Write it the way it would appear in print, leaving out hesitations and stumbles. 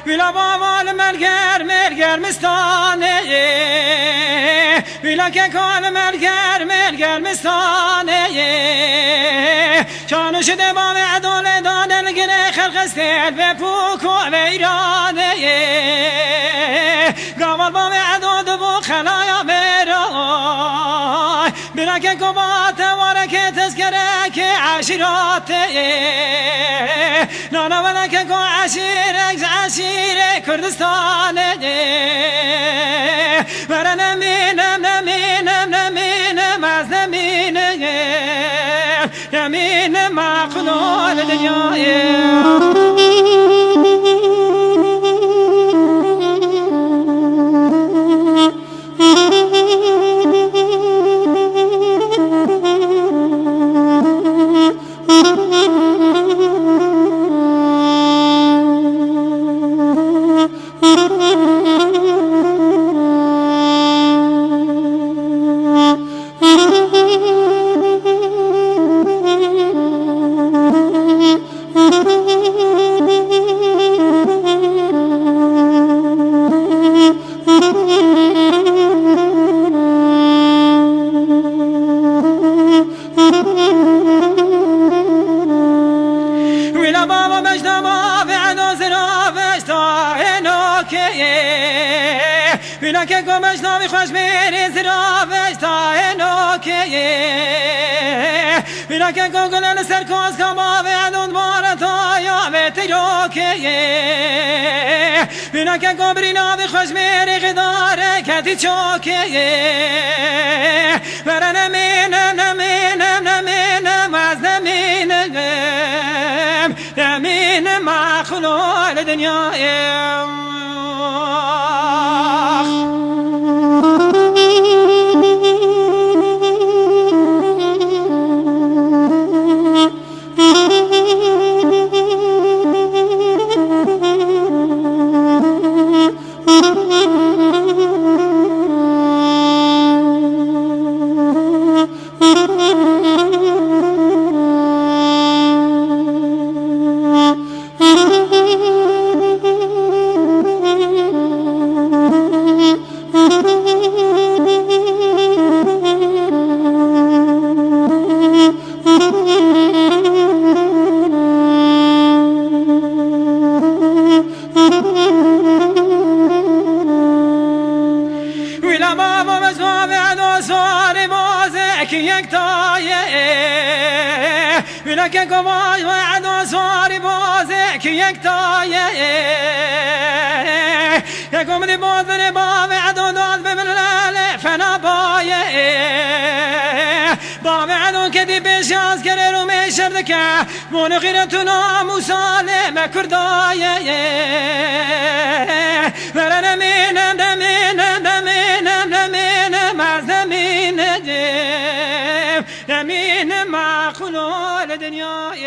ویلا بابال مرگر مستانه ویلا که کال مرگر مستانه چانو شده با عدال دانل گره خلق استیل به پوک و ویرانه گوال با عداد بو خلایا برای برا که کبات واره که تذکره که عشیرات نانا ولا که کو عشیر کردستان برا نمینم از نمینم مقنون دنیای ویلا که گمش نامی خوش میری زرافش تا اینوکیه ویلا که گلن سرکاز کما و عدون بارتا یا و تیروکیه ویلا که گبری نامی خوش میری غداره کتی چوکیه برا نمینم از نمینم مخلول دنیایم یک تایه ویلا که گواش و عدو سواری بازه که یک تایه یک امدی باز بره با و عدو داد به ملل فنا بایه با و عدو که دی بشاز کره رو میشرد که مون غیرتونا موساله مکردایه برا نمینم از نمینم مخلول دنیای